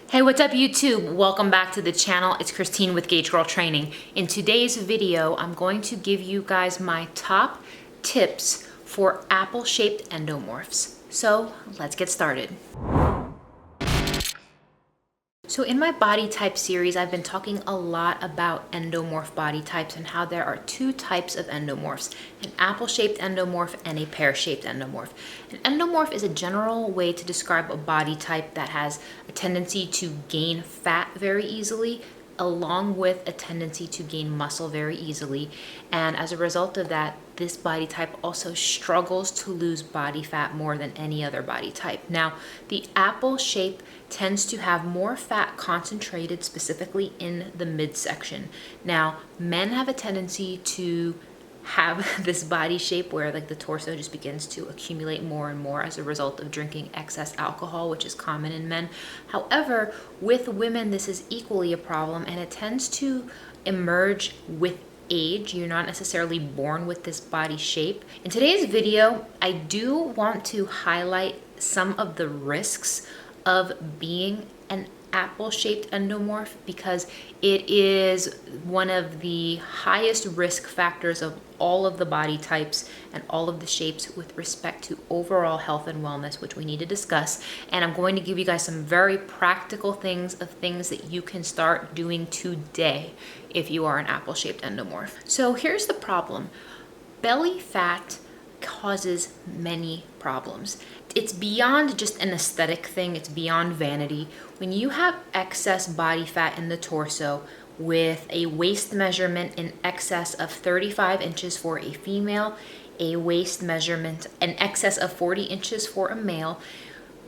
Hey, what's up YouTube? Welcome back to the channel. It's Christine with gaugegirltraining. In today's video, I'm going to give you guys my top tips for apple-shaped endomorphs. So let's get started. So in my body type series, I've been talking a lot about endomorph body types and how there are two types of endomorphs, an apple-shaped endomorph and a pear-shaped endomorph. An endomorph is a general way to describe a body type that has a tendency to gain fat very easily, along with a tendency to gain muscle very easily. And as a result of that, this body type also struggles to lose body fat more than any other body type. Now, the apple shape tends to have more fat concentrated specifically in the midsection. Now, men have a tendency to have this body shape where like the torso just begins to accumulate more and more as a result of drinking excess alcohol, which is common in men. However, with women, this is equally a problem, and it tends to emerge with age. You're not necessarily born with this body shape. In today's video, I do want to highlight some of the risks of being an apple-shaped endomorph because it is one of the highest risk factors of all of the body types and all of the shapes with respect to overall health and wellness, which we need to discuss. And I'm going to give you guys some very practical things that you can start doing today if you are an apple-shaped endomorph. So here's the problem. Belly fat causes many problems. It's beyond just an aesthetic thing, it's beyond vanity. When you have excess body fat in the torso with a waist measurement in excess of 35 inches for a female, a waist measurement in excess of 40 inches for a male,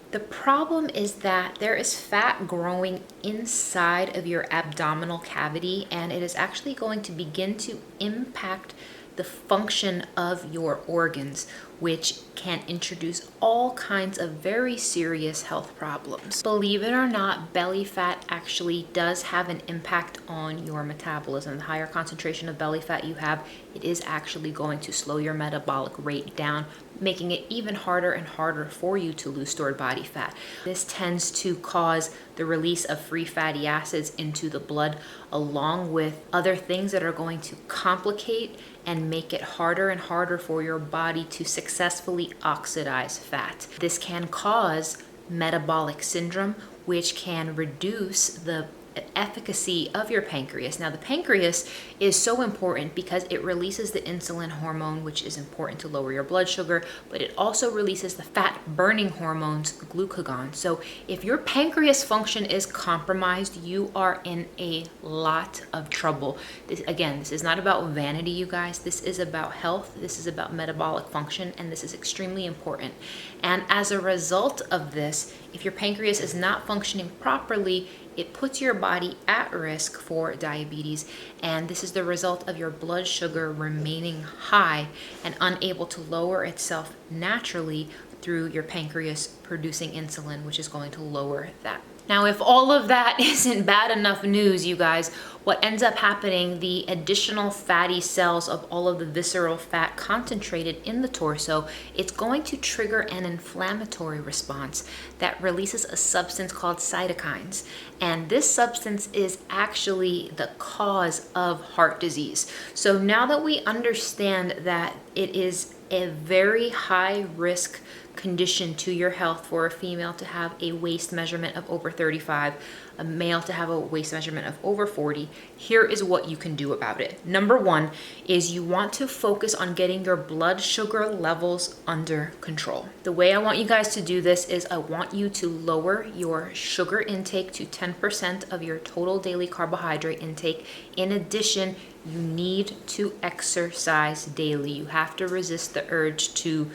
the problem is that there is fat growing inside of your abdominal cavity, and it is actually going to begin to impact the function of your organs, which can introduce all kinds of very serious health problems. Believe it or not, belly fat actually does have an impact on your metabolism. The higher concentration of belly fat you have, it is actually going to slow your metabolic rate down, making it even harder and harder for you to lose stored body fat. This tends to cause the release of free fatty acids into the blood, along with other things that are going to complicate and make it harder and harder for your body to successfully oxidize fat. This can cause metabolic syndrome, which can reduce the efficacy of your pancreas. Now, the pancreas is so important because it releases the insulin hormone, which is important to lower your blood sugar, but it also releases the fat burning hormones, glucagon. So if your pancreas function is compromised, you are in a lot of trouble. This is not about vanity, you guys. This is about health. This is about metabolic function, and this is extremely important. And as a result of this, if your pancreas is not functioning properly, it puts your body at risk for diabetes, and this is the result of your blood sugar remaining high and unable to lower itself naturally through your pancreas producing insulin, which is going to lower that. Now, if all of that isn't bad enough news, you guys, what ends up happening, the additional fatty cells of all of the visceral fat concentrated in the torso, it's going to trigger an inflammatory response that releases a substance called cytokines. And this substance is actually the cause of heart disease. So now that we understand that it is a very high risk condition to your health for a female to have a waist measurement of over 35, a male to have a waist measurement of over 40, here is what you can do about it. Number one is you want to focus on getting your blood sugar levels under control. The way I want you guys to do this is I want you to lower your sugar intake to 10% of your total daily carbohydrate intake. In addition, you need to exercise daily. You have to resist the urge to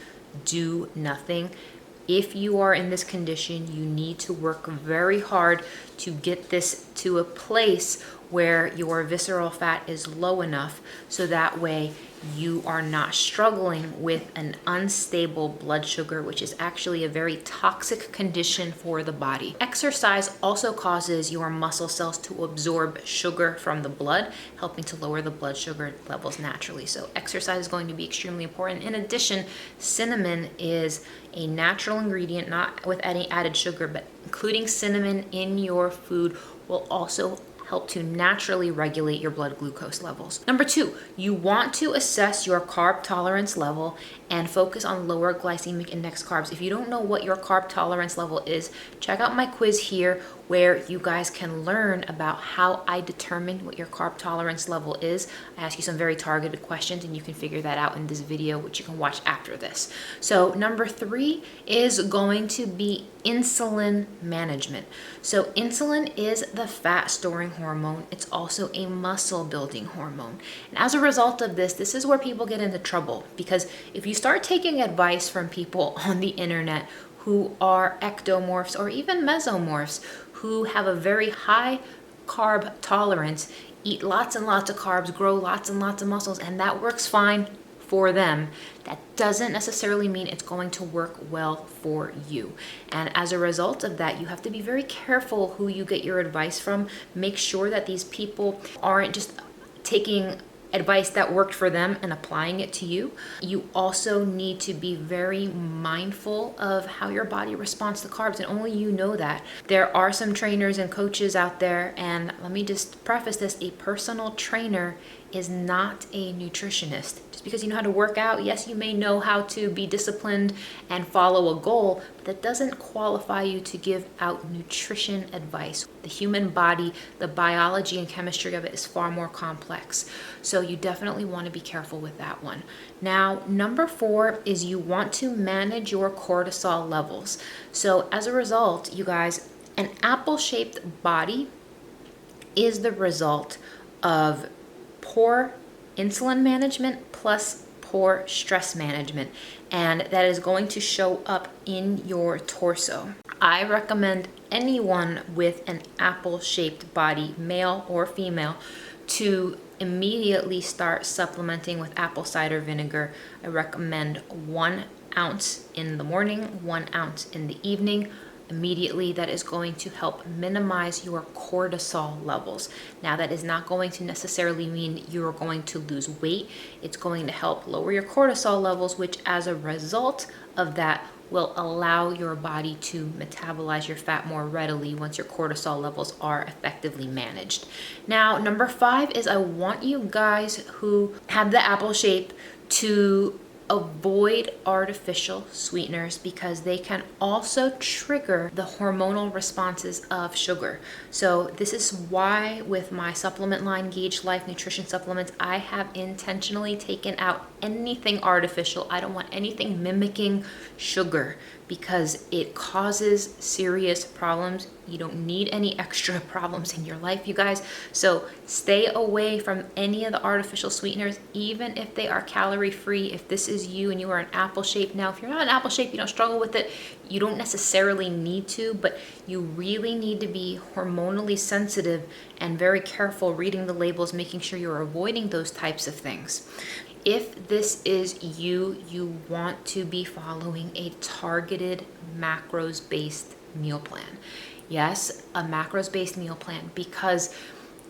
do nothing. If you are in this condition, you need to work very hard to get this to a place where your visceral fat is low enough so that way you are not struggling with an unstable blood sugar, which is actually a very toxic condition for the body. Exercise also causes your muscle cells to absorb sugar from the blood, helping to lower the blood sugar levels naturally. So exercise is going to be extremely important. In addition, cinnamon is a natural ingredient, not with any added sugar, but including cinnamon in your food will also help to naturally regulate your blood glucose levels. Number 2, you want to assess your carb tolerance level and focus on lower glycemic index carbs. If you don't know what your carb tolerance level is, check out my quiz here where you guys can learn about how I determine what your carb tolerance level is. I ask you some very targeted questions and you can figure that out in this video, which you can watch after this. So number 3 is going to be insulin management. So insulin is the fat storing hormone. It's also a muscle building hormone. And as a result of this, this is where people get into trouble, because if you start taking advice from people on the internet who are ectomorphs or even mesomorphs who have a very high carb tolerance, eat lots and lots of carbs, grow lots and lots of muscles, and that works fine for them, that doesn't necessarily mean it's going to work well for you. And as a result of that, you have to be very careful who you get your advice from. Make sure that these people aren't just taking advice that worked for them and applying it to you. You also need to be very mindful of how your body responds to carbs, and only you know that. There are some trainers and coaches out there, and let me just preface this, a personal trainer is not a nutritionist. Just because you know how to work out, yes, you may know how to be disciplined and follow a goal, but that doesn't qualify you to give out nutrition advice. The human body, the biology and chemistry of it is far more complex. So you definitely want to be careful with that one. Now, number 4 is you want to manage your cortisol levels. So as a result, you guys, an apple-shaped body is the result of poor insulin management plus poor stress management, and that is going to show up in your torso. I recommend anyone with an apple-shaped body, male or female, to immediately start supplementing with apple cider vinegar. I recommend 1 ounce in the morning, 1 ounce in the evening. Immediately, that is going to help minimize your cortisol levels. Now, that is not going to necessarily mean you're going to lose weight. It's going to help lower your cortisol levels, which as a result of that will allow your body to metabolize your fat more readily once your cortisol levels are effectively managed. Now, number 5 is I want you guys who have the apple shape to avoid artificial sweeteners, because they can also trigger the hormonal responses of sugar. So this is why with my supplement line, Gauge Life Nutrition Supplements, I have intentionally taken out anything artificial. I don't want anything mimicking sugar because it causes serious problems. You don't need any extra problems in your life, you guys. So stay away from any of the artificial sweeteners, even if they are calorie free. If this is you and you are an apple shape, now if you're not an apple shape, you don't struggle with it, you don't necessarily need to, but you really need to be hormonally sensitive and very careful reading the labels, making sure you're avoiding those types of things. If this is you, you want to be following a targeted macros-based meal plan. Yes, a macros-based meal plan, because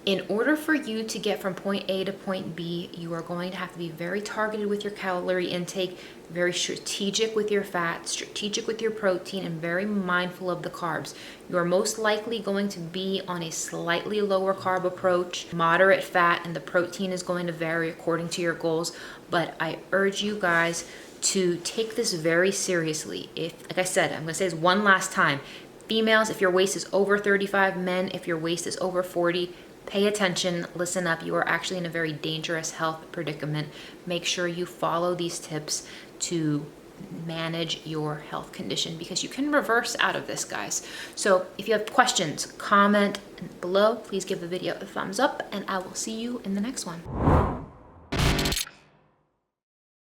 in order for you to get from point A to point B, you are going to have to be very targeted with your calorie intake, very strategic with your fat, strategic with your protein, and very mindful of the carbs. You are most likely going to be on a slightly lower carb approach, moderate fat, and the protein is going to vary according to your goals. But I urge you guys to take this very seriously. If, like I said, I'm going to say this one last time, females, if your waist is over 35, men, if your waist is over 40, pay attention, listen up. You are actually in a very dangerous health predicament. Make sure you follow these tips to manage your health condition, because you can reverse out of this, guys. So if you have questions, comment below. Please give the video a thumbs up, and I will see you in the next one.